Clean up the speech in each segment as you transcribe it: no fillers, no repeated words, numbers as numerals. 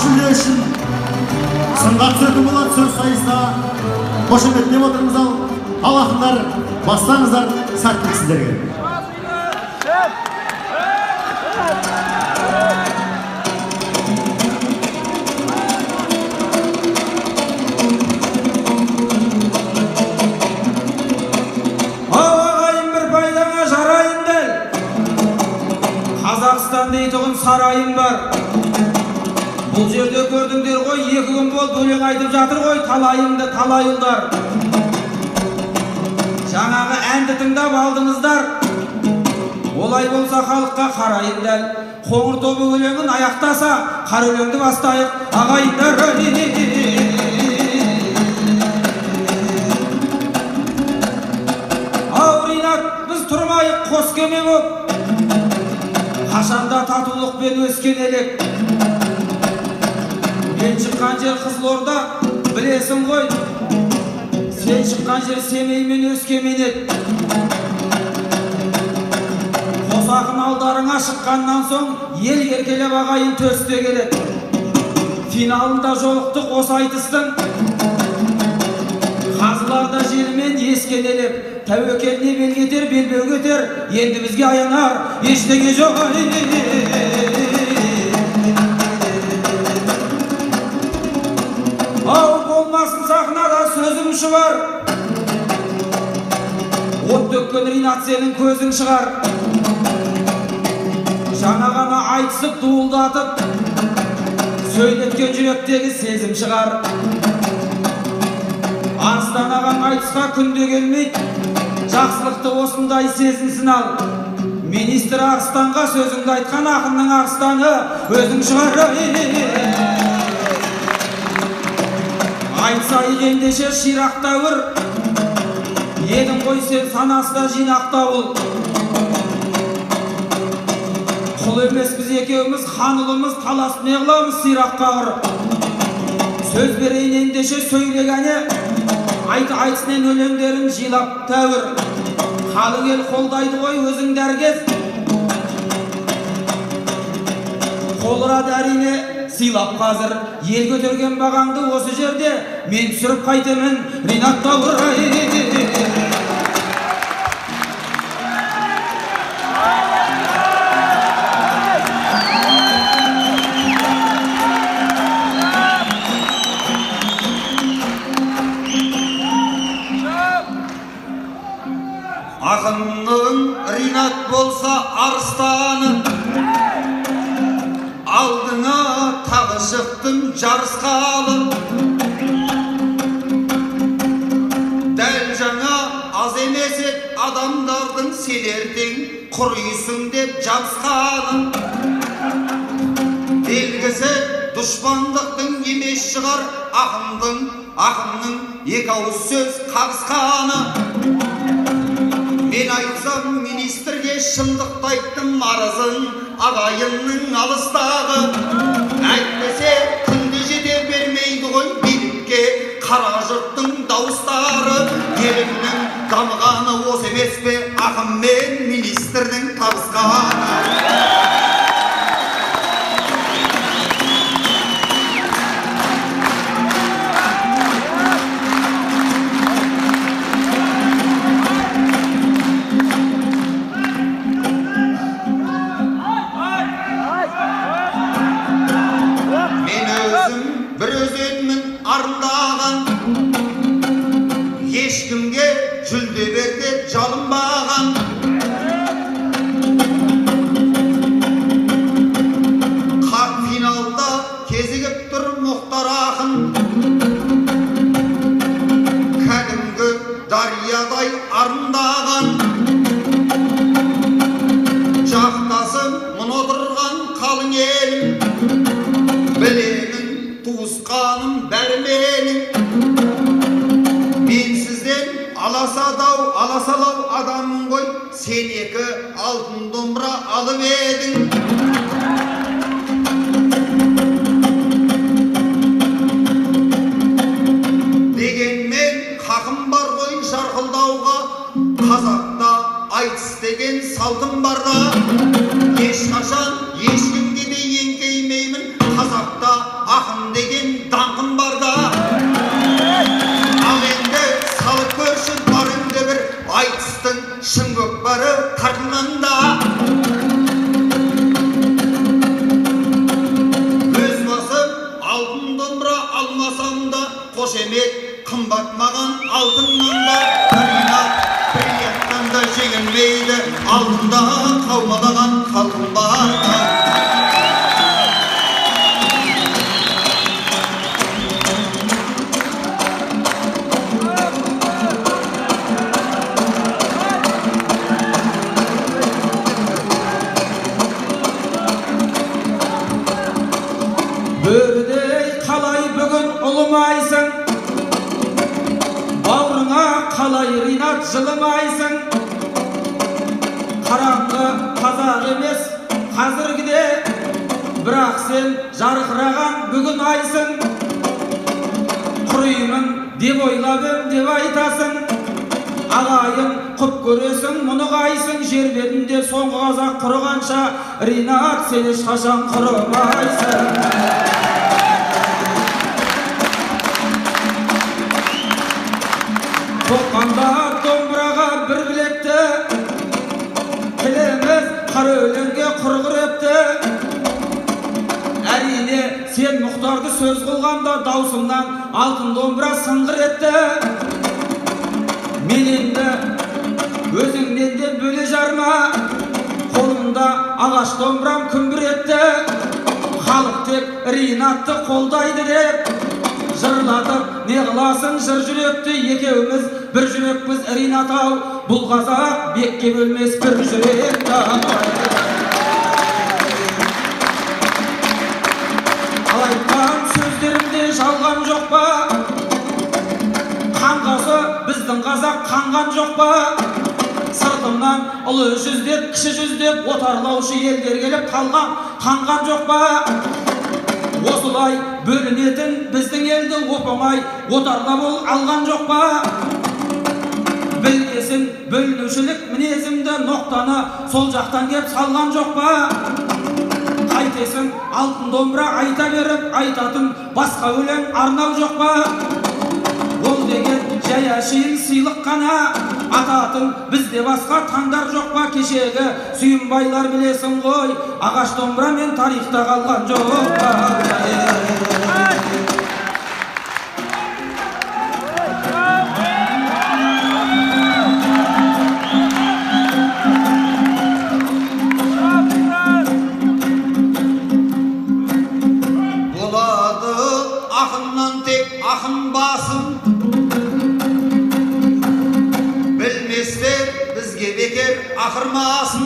жүлде үшін сынға түсетін болады сөз сайысына. Қошеметтеп отырмыз ал ақындар бастаңыздар, сәттілік сіздерге. Қазақстан дейтұғын сарайым бар. Бұл жерде көрдіңдер ғой, 2 күн болды өлең айтып жатыр ғой, талайымды талай ұлдар. Жаңағы әнді тыңдап алдыңыздар. Олай болса халыққа қарайын дәл. Қоңыр тобы өлеңін аяқтаса, қар өлеңді бастайық ағайындар. Ау Ринат, біз тұрмайық қос кеме боп, қашанда татулықпен өскен елек. Мен шыққан жер Қызылорда, білесің ғой. Сен шыққан жер Семей мен Өскемен еді. Қос ақын алдарыңа шыққаннан соң ел еркелеп ағайын төсте келеді. Финалында жолықтық осы айтыстың. Қазыларда желімен ескенелеп, тәуекеліне бел кетер, белбеу кетер, енді бізге аянар ештеңе жоқ. Ау болмасын сахнада сөзім шұбар, от төккен Ринат сенің көзің шығар. Жаңа ғана айтысып дуылдатып, сөйлеткен жүректегі сезім шығар. Арыстан ағаң айтысқа күнде келмейді, жақсылықты осындай сезінсін ал. Министр Арыстанға сөзіңді айтқан ақынның арыстаны өзің шығар. Айтсайық ендеше ширақ дәуір, едің ғой сен санасында жинақ дауыл. Құл емес біз екеуміз, хан ұлымыз, талас не қыламыз сирақ қағыр. Сөз берейін ендеше сөйлегәне, айтысынан өлеңдерін жинап тәуір. Қалың ел қолдайды ғой өзің дәргез, қолырады әрине сыйлап қазір. Ел көтерген бағаңды осы жерде мен түсіріп қайтемін Ринат Дауыр. Ақынның Ринат болса арыстаны, алдыңа тағы шықтың жарысқалы. Дәл жаңа аз емес еді адамдардың сен ертең құрыйсың деп жабысқаны. Белгісі дұшпандықтың емес шығар ақынның екі ауыз сөз қағысқаны. Мен айтсам министрге шындықты айттым арызын ағайынның алыстағы. Әйтпесе күнде жете бермейді ғой билікке қара жұрттың дауыстары. Елімнің дамығаны осы емес пе ақын мен министрдің табысқаны. Бір өзенмін арындаған, ешкімге жүлде берде жалынбаған. Қақ финалда кезігіп тұр Мұхтар ақын, кәдімгі дариядай арындаған. Жақтасым мұны отырған қалың елім, білемін туысқаным бәрі менің. Мен сізден аласалау адаммын ғой, сен екі алтын домбыра алып едің. Дегенмен хақым бар ғой жарқылдауға, қазақта айтыс деген салтым барда. Ешқашан ешкімге де еңкеймеймін, қазақта Өз басым алтын домбыра алмасам да, қошемет қымбат маған алтыннан да. Прияттан да жеңілмейді, алтында қаумалаған халқым бар. Бөрдей қалай бүгін ұлымайсың, бауырыңа қалай ринат жылымайсың. Қараңғы қазақ емес қазіргіде, бірақ сен жарқыраған бүгін айсың. Құраймын деп ойлап ем деп айтасың, ағайын құп көресің мұны қайсың. Жер бетінде соңғы қазақ құрығанша, ринат сен ешқашан құрымайсың. Тоққанда домбыраға бір білекті, тіліміз қара өлеңге құрғыр епті. Әрине сен Мұхтарды сөз қылғанда даусыңнан алтын домбыра сыңғыр етті. Мен енді өзіңнен де бөле жарма, қолымда ағаш домбырам күмбір етті. Халық тек ринатты қолдайды деп жырлатып не қыласың жыр жүректі. Екеуміз бір жүрекпіз ринат ау, бұл қазақ бекке бөлмес бір жүректі. Ал айтқан сөздерімде жалған жоқ па? Қанғасы біздің қазақ қанған жоқ па? Сыртымнан ұлы жүздеп, кіші жүздеп отарлаушы елдер келіп қалған қанған жоқ па? Осылай бөлінетін біздің елді оп-оңай отарлап ол алған жоқ па? Білгесін бөлінушілік мінезімді ноқтаны сол жақтан кеп салған жоқ па? Қайтесің алтын домбыра айта беріп, айтатын басқа өлең арнау жоқ па? Ол деген жай әшейін сыйлық қана, ататын бізде басқа таңдар жоқ па? Кешегі сүйінбайлар білесің ғой, ағаш домбырамен тарихта қалған жоқ па? Болады ақыннан тек ақын басын, білместер бізге бекер ақырмасын.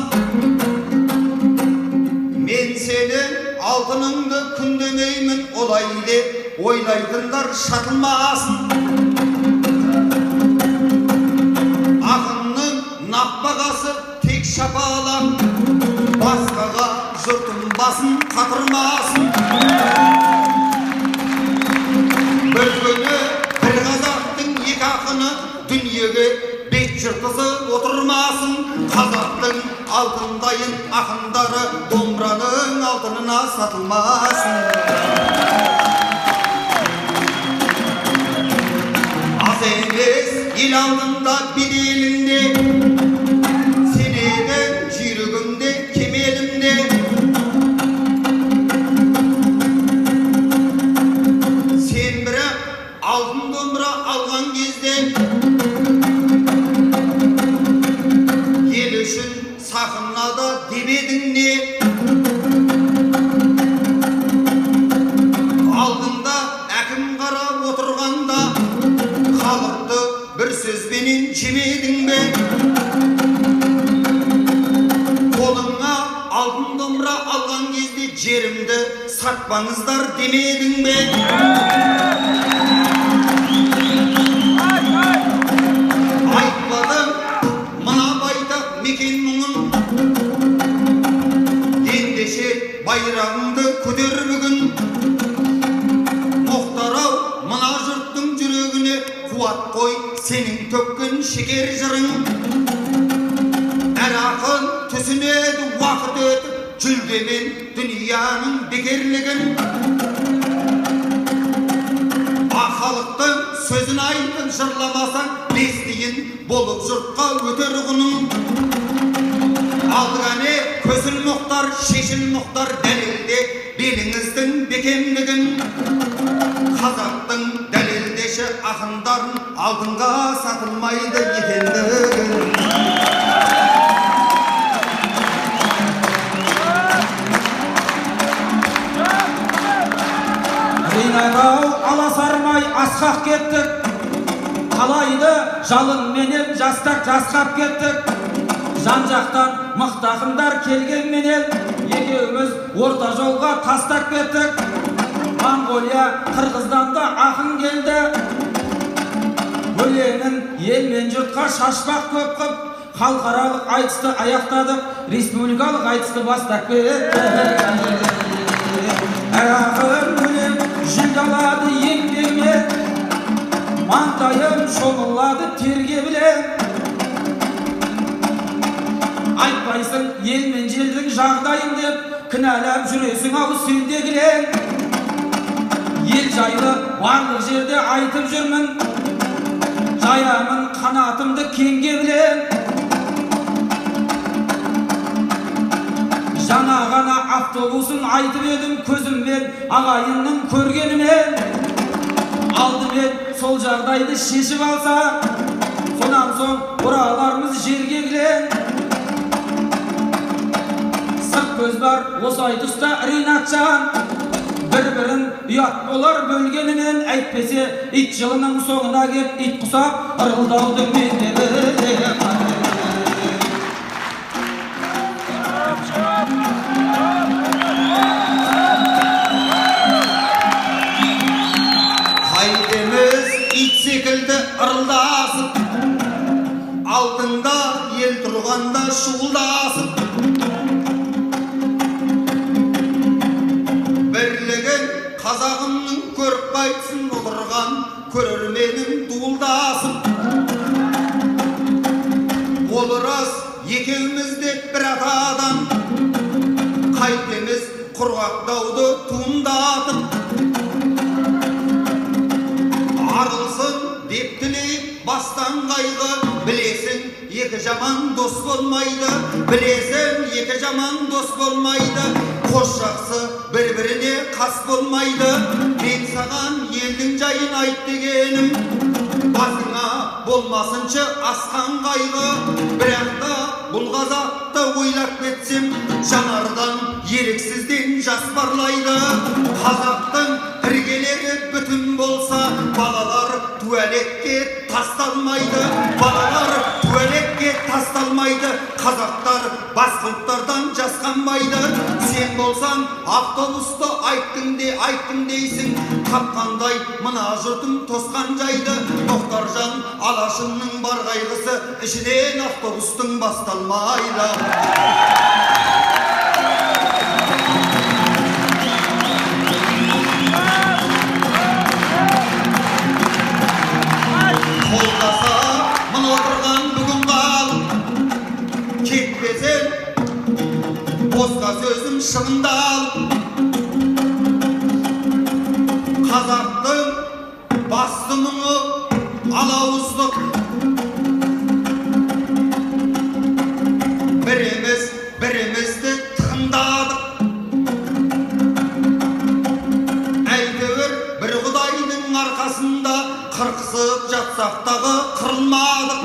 Мен сенің алтыныңды күндемеймін олай деп ойлайтындар шатылмасын. Ақынның нақ бағасы тек шапалақ, басқаға жұртың басын қатырмасын. Бір күні бір қазақтың екі ақыны дүниеге бет жыртысып отырмасын. Қазақтың алтындайын ақындары домбыраның алтынына сатылмасын. Аз емес ел алдында беделінде, сенеді жүйрігімде кемелімде. Сен бірақ алтын домбыра алған кезде ел үшін сахнада демедің не? Алдында әкім қарап отырғанда халықты бір сөзбенен жемедің бе? Қолыңа алтын домбыра алған кезде жерімді сатпаңыздар демедің бе? Айтпадым мына байтақ мекен мұңын, ендеше байрағыңды көтер бүгін. Мұхтар-ау, мына жұрттың жүрегіне қуат қой сенің төккен шекер жырың. Әр ақын түсінеді уақыт өтіп жүлдемен дүнияның бекерлігін. Халықтың сөзін айтып жырламасаң, бес тиын болып жұртқа өтер құның. Aldığane көзіл мұқтар, шешіл мұқтар дәлелде беліңіздің бекемдігін. Қазақтың дәлелдеші ақындарын алдыңға сатылмайды екендігін. Ринайрау аласармай асқақ кеттік, қалайды жалын менен жасқап кеттік. Жан-жақтан мықтақындар келген менен екеуміз орта жолға тастап кеттік. Монғолия, Қырғыздан да ақын келді. Өлеңін ел мен жұртқа шашпақ көп қып, халықаралық айтысты аяқтадық, республикалық айтысты бастап кеттік. Ақын өлең жүлдалады еңбегіме, маңдайым шомылады терге білем. Айтпайсың ел мен желдің жағдайын деп, кінәлап жүресің ау сенде кілең. Ел жайлы барлық жерде айтып жүрмін, жаямын қанатымды кеңге білем. Жаңа ғана автобусын айтып едім көзіммен ағайынның көргенімен. Алдымен сол жағдайды шешіп алса, сонан соң ораларымыз жерге кілең. Сырт көз бар осы айтыста Ринатжан, бір-бірін ұят болар бөлгенімен, әйтпесе ит жылының соңына кеп ит құсап ырылдаудың мектебі. Қайтеміз ит секілді ырылдасып, алдыңда ел тұрғанда шуылдасып. Бірлігін қазағымның көріп қайтсын отырған көрерменің дуылдасып. Ол рас екеумізде бір атадан, қайтеміз құрғақтауды туындатып. Арылсын деп тілейіп бастан қайғы, білесің екі жаман дос болмайды, білесің екі жаман дос болмайды. Қош жақсы бір-біріне қас болмайды. Мен саған елдің жайын айт дегенім, басыңа болмасыншы асқан қайғы. Бірақ та бұл қазақты ойлап кетсем, жанардан еріксізден жас парлайды. Қазақтың іргелері бүтін болса, балалар туалетке тасталмайды. Балалар туалетке тасталмайды. Қазақтар басқұрттардан жасқанбайды. Сен болсаң автобусты айттың дейсің, тапқандай мына жұртың тосқан жайды. Тоқтаржан Алашымның бар қайғысы, ішінен автобустың басталмайды. Қолдаса мұны отырған бүгін қалып, кетпесен босқа сөзім шығындалып. Қазақтың басты мұңы алауыздық, бірімізді тыңдадық. Әйтеуір бір құдайдың арқасында қырқысып жатсақтағы қырылмадық.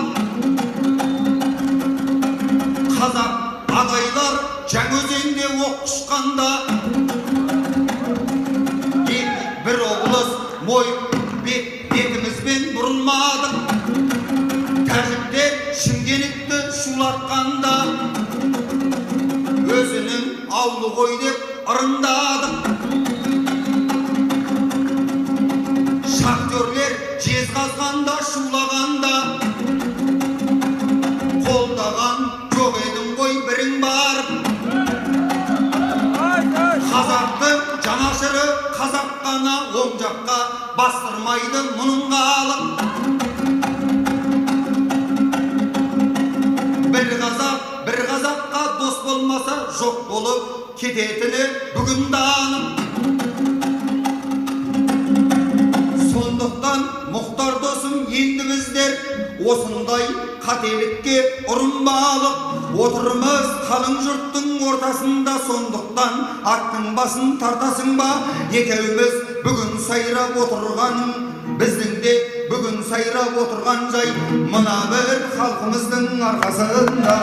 Қазақ ағайлар Жаңаөзенде оқ ұшқанда, бір облыс мой бетімізбен бұрылмадық. Тәжіктер Шымкентті шулатқанда, өзінің аулы ғой деп ырындадық. Шахтерлер жезқазғанда шулағанда, қолдаған жоқ едің ғой бірің барып. Қазақтың жанашыры қазақ қана, оң жаққа бастырмайды мұның қалып. Бір қазаққа дос болмаса жоқ болып кететіні бүгін данып. Сондықтан мұхтар досым, енді біздер осындай қателікке ұрынбалық отырмыз қалың жұрттың ортасында, сондықтан аттың басын тартасың ба? Екеуміз бүгін сайрап отырған, біздің де бүгін сайрап отырған жай мына бір халқымыздың арқасында.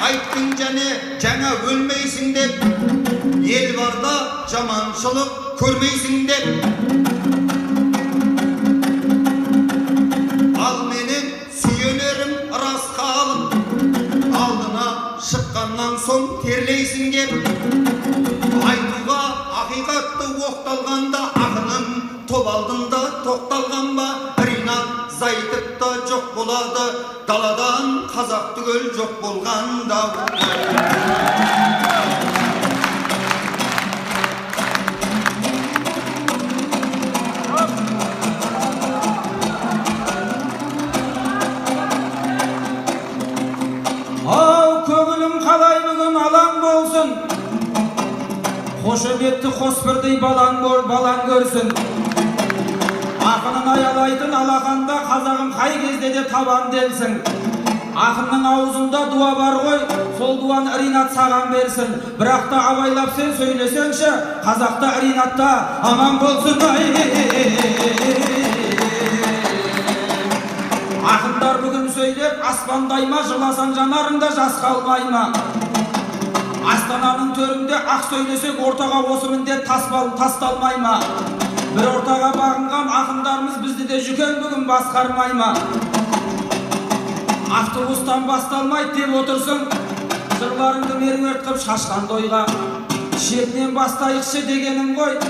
Айттың және жаңа өлмейсің деп, ел барда жаманшылық көрмейсің деп. Ал менен сүйенерім рас қалып, алдына шыққаннан соң терлейсің деп. Айтуға ақиқатты оқталғанда, ақының топ алдында тоқталған ба? Ринат Зайтықта жоқ болады, даладан қазақ түгел жоқ болғанда. Ау, көңілім қалай бүгін алаң болсын, қошеметті қос бірдей балаң көрсін. Ақынын аялайтын алақанда қазағым қай кезде де табан делсін. Ақынның аузында дуа бар ғой, сол дуаны Ринат саған берсін. Бірақ та абайлап сен сөйлесеңші, қазақта Ринатта аман болсын. Ақындар бүгін сөйлеп, аспандай ма, жыласан жанарында жас қалмай ма? Астананың төрінде ақ сөйлесек, ортаға осы міндет тасталмай ма? Бір ортаға бағынған ақындарымыз бізді де жүкен бүгін басқармай ма? Автобустан басталмайды деп отырсың, жырларыңды меруерт қып шашқан тойға. Шетінен бастайықшы дегенім ғой,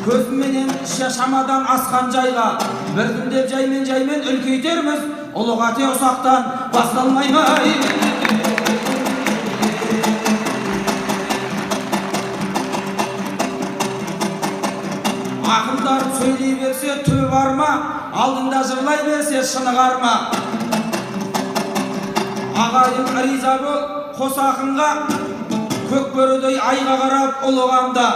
көзіменен шамадан асқан жайға. Біртіндеп жаймен үлкейтерміз, ұлы қате ұсақтан басталмай ма? Ақындар сөйлей берсе түбі бар ма, алдында жырлай берсе шынығар ма? Ағайын риза бол қос ақынға, көк бөрідей айға қарап ұлығамда.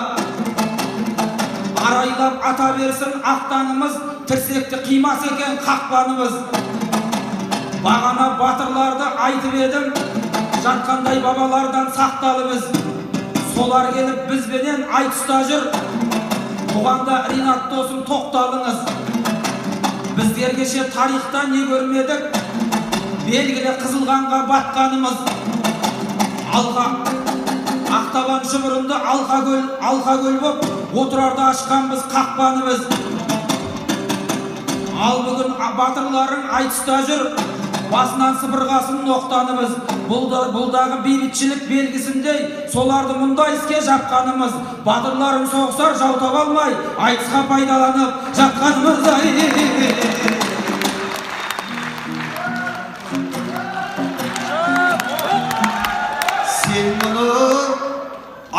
Арайлап ата берсін ақтанымыз, тірсекті қимас екен қақпанымыз. Бағана батырларды айтып едім, жатқандай бабалардан сақталымыз. Солар келіп бізбенен айтыста жүр, бұғанда Ринат досым тоқталыңыз. Біздер кеше тарихта не көрмедік, белгілі Қызылғанға батқанымыз. Ақтабан шұбырынды алқа көл боп, отырарда ашқанбыз қақпанымыз. Ал бүгін батырларың айтыста жүр, басынан сыбырғасын ноқтанымыз. Бұлдағы бейбітшілік белгісіндей, соларды мұндай іске жапқанымыз. Батырларың соғысар жаутап алмай, айтысқа пайдаланып жатқанымыз. Сен мұны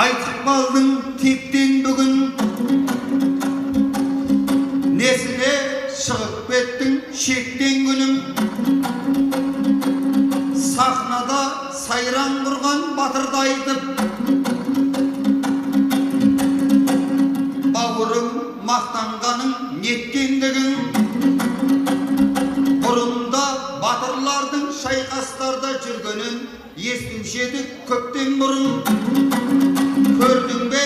айтып қалдың тектен бүгін, несіне шығып кеттің шектен күнім. Сахнада сайран құрған батырды айтып, бауырым мақтанғаның неткендігің. Бұрында батырлардың шайқастарда жүргенін естуші едік көптен бұрын. Көрдің бе,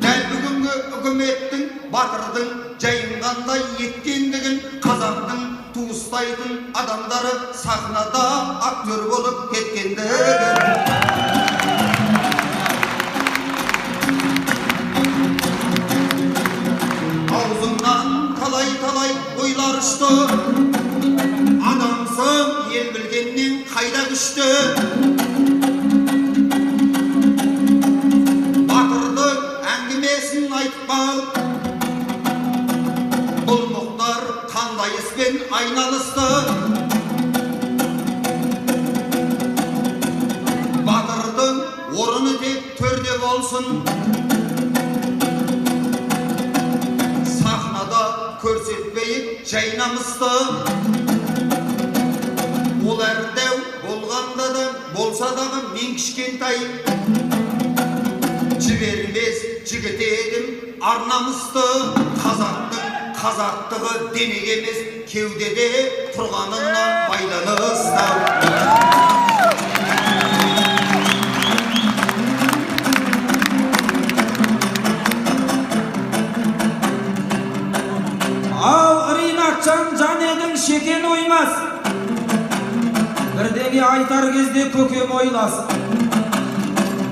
дәл бүгінгі үкіметтің батырдың жайын қандай еткендігін. Қазақтың туыстайтын адамдары сахнада актер болып кеткендігін. Аузыңнан талай ойлар ұшты, адамсың ел білгеннен қайда күшті. Батырдың әңгімесін айтып қал, бұл мұқтар қандай іспен айналысты. Батырдың орны тек төрде болсын, сахнада көрсетпейік жай намысты. Ол әрдеу болғанда да болса дағы мен кішкентай, жібермес жігіт едім ар намысты қазақтың қазақтығы денеге емес кеудеде тұрғанына байланысты. Ал Ринатжан жан едің шекен оймас, бірдеңе айтар кезде көкем ойлас.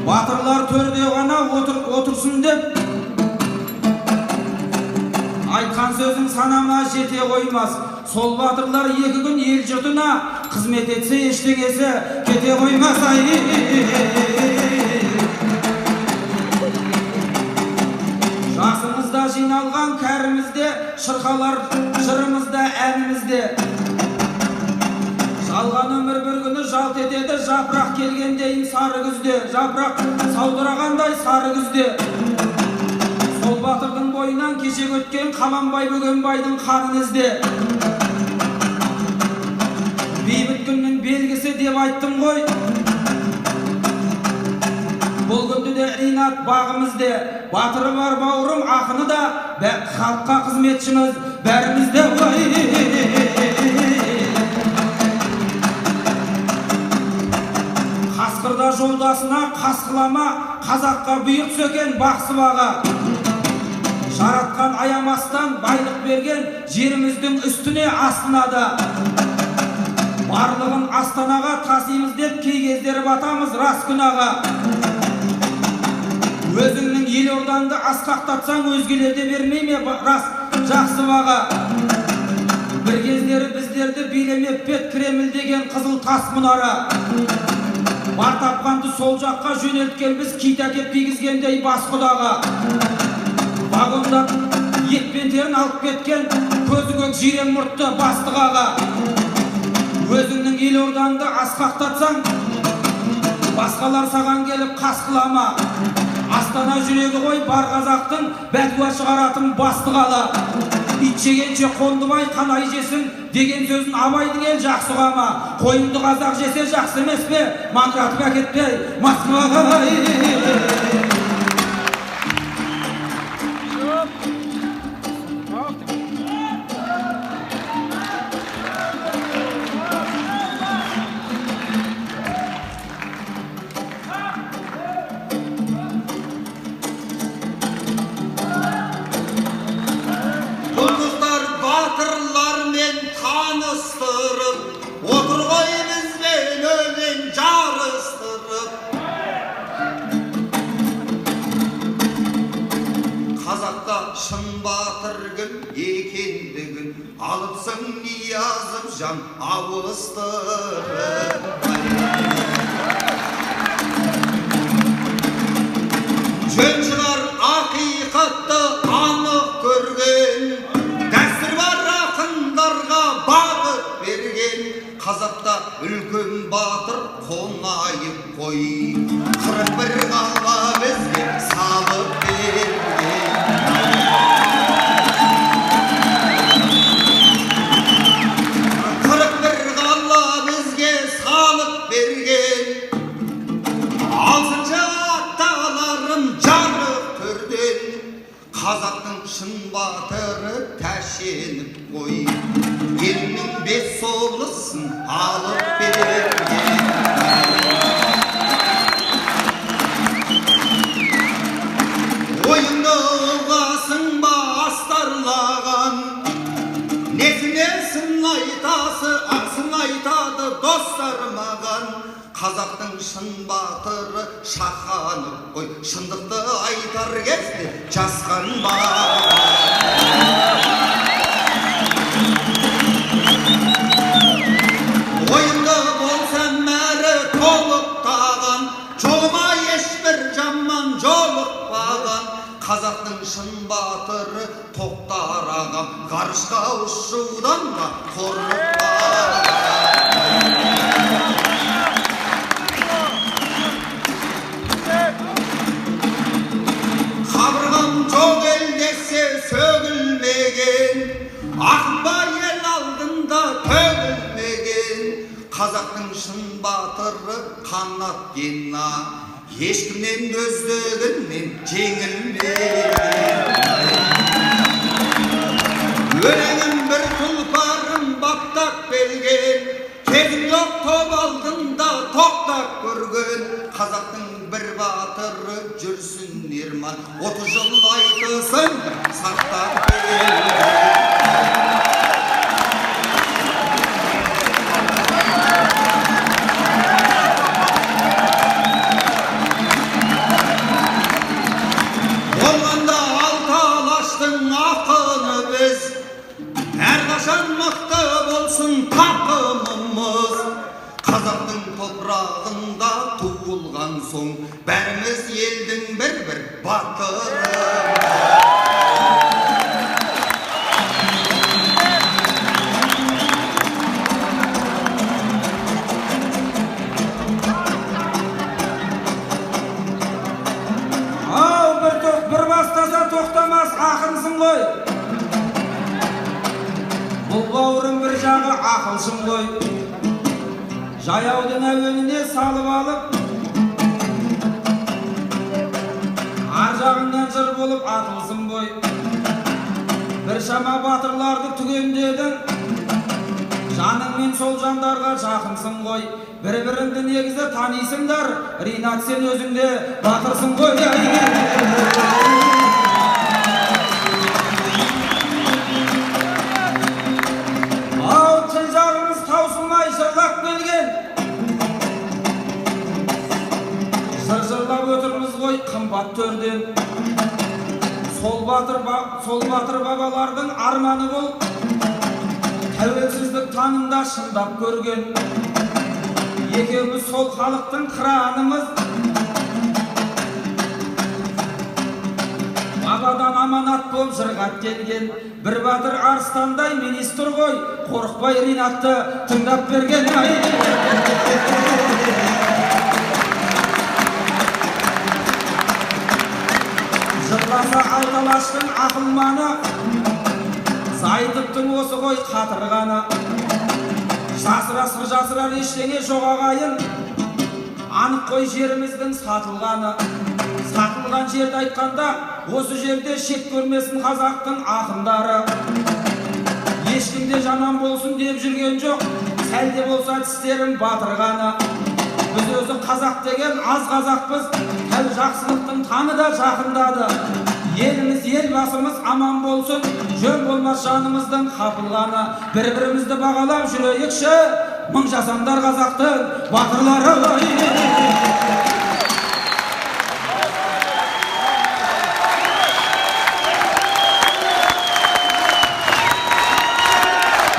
Батырлар төрде ғана отырсын деп, айтқан сөзің санама жете қоймас. Сол батырлар екі күн ел жұртына қызмет етсе ештеңесі кете қоймас. Жасымызда жиналған кәрімізде, шырқалар жырымызда, әнімізде. Жалған өмір бір күні жалт етеді, жапырақ келгендейін сары күзде, жапырақ саудырағандай сары күзде. Сол батырдың бойынан кеше өткен Қабанбай Бөгенбайдың қанын ізде. Бейбіт күннің белгісі деп айттым ғой. Бұл күнді де Ринат бағымызде, батыры бар бауырым ақыны да, халыққа қызметшіміз бәрімізде. Қасқырда жолдасына қасқылама, қазаққа бұйық сөкен бақсы баға. Жаратқан аямастан байлық берген жеріміздің үстіне астына да. Барлығын Астанаға тасимыз деп кей кездері батамыз рас күнаға. Өзіңнің елорданды асқақтатсаң өзгелерде бермей ме рас жақсы баға. Бір кездері біздерді билемеп пет Кремль деген қызыл тас мұнара. Бар тапқанды сол жаққа жөнелткен біз кит әкеп кигізгендей бас құдаға. Вагонда етпен терін алып кеткен көзі көк жирен мұртты бастығаға. Өзіңнің елорданды асқақтатсаң, басқалар саған келіп қасқылама. Астана жүрегі ғой бар қазақтың бәтуа шығаратын бастығала. Итшегенше қондыбай қанай жесін деген сөзін Абайдың ел жақсы ұғама. Қойынды қазақ жесе жақсы емес пе, маңыратып әкетпей Москваға. Шын батыр кім екендігін алыпсың ниязым жан ауыстырып. Жөн шығар ақиқатты анық көрген, дәстүр бар ақындарға бағыт берген. Қазақта үлкен батыр қоңайып қой, 41 қала бізге салып берген. 41 қала бізге салып берген. Алтыншы аталарым жарық көрден, қазақтың шын батыры тәшеніп қой, елінің 5 облысын алып берген. Ойыңды ұғасың ба астарлаған, несіне сын айтады достар маған. Қазақтың шын батыры шақанып қой, шындықты айтар кезде жасқанба. Ойымды болсам әрі толықтаған, жолыма ешбір жаман жолықпаған. Қазақтың шын батыры Тоқтар ағам, ғарышқа ұшудан да қорықпаған. Қабырғам жоқ ел десе сөгілмеген, ақынбай ел алдында төгілмеген. Қазақтың шын батыры қанат гена, ешкімнен көздегенмен жеңілме. Өлеңім бір тұлпарым баптап келген, кезім жоқ топ алдында тоқтап көрген. Қазақтың бір батыры жүрсін Ерман, 30 жыл айтысын сақтап келген. Болғанда алты алаштың ақыны біз, әрқашан мықты болсын тақымымыз. Қазақтың топырағында туылған соң, бәріміз елдің бір-бір батыры. Бір бастаса тоқтамас ақынсың ғой. Бұл бауырым бір жағы ақылшың ғой. Жаяудың әуеніне салып алып, ар жағыңнан жыр болып атылсың ғой. Бір шама батырларды түгендедің, жаныңмен сол жандарға жақынсың ғой. Бір-біріңді негізі танисыңдар, Ринат сен өзіңде батырсың ғой. Ау, тіл жағымыз таусылмай жырлап келген, жыр-жырлап өтірміз ғой қымбат төрден. Сол батыр бабалардың арманы бол, тәуелсіздік таңында шындап көрген. Екеуміз сол халықтың қыранымыз, бабадан аманат болып жырғат келген. Бір батыр арыстандай министр ғой, қорықпай Ринатты тыңдап берген. Жырласа айталаштың ақылманы, Зайытыптың осы ғой қатырғаны. Жасырар ештеңе жоқ ағайын, анық қой жеріміздің сатылғаны. Сатылған жерді айтқанда, осы жерде шет көрмесін қазақтың ақындары. Ешкімде жаман болсын деп жүрген жоқ, сәлде болса тістерін батырғаны. Біз өзі қазақ деген аз қазақпыз, тәу жақсылықтың таңы да жақындады. Еліміз, елбасымыз аман болсын, жөн болмас жанымыздың қапылғаны. Бір-бірімізді бағалап жүрейікші, мың жасандар қазақтың батырлары.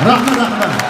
Рахмет.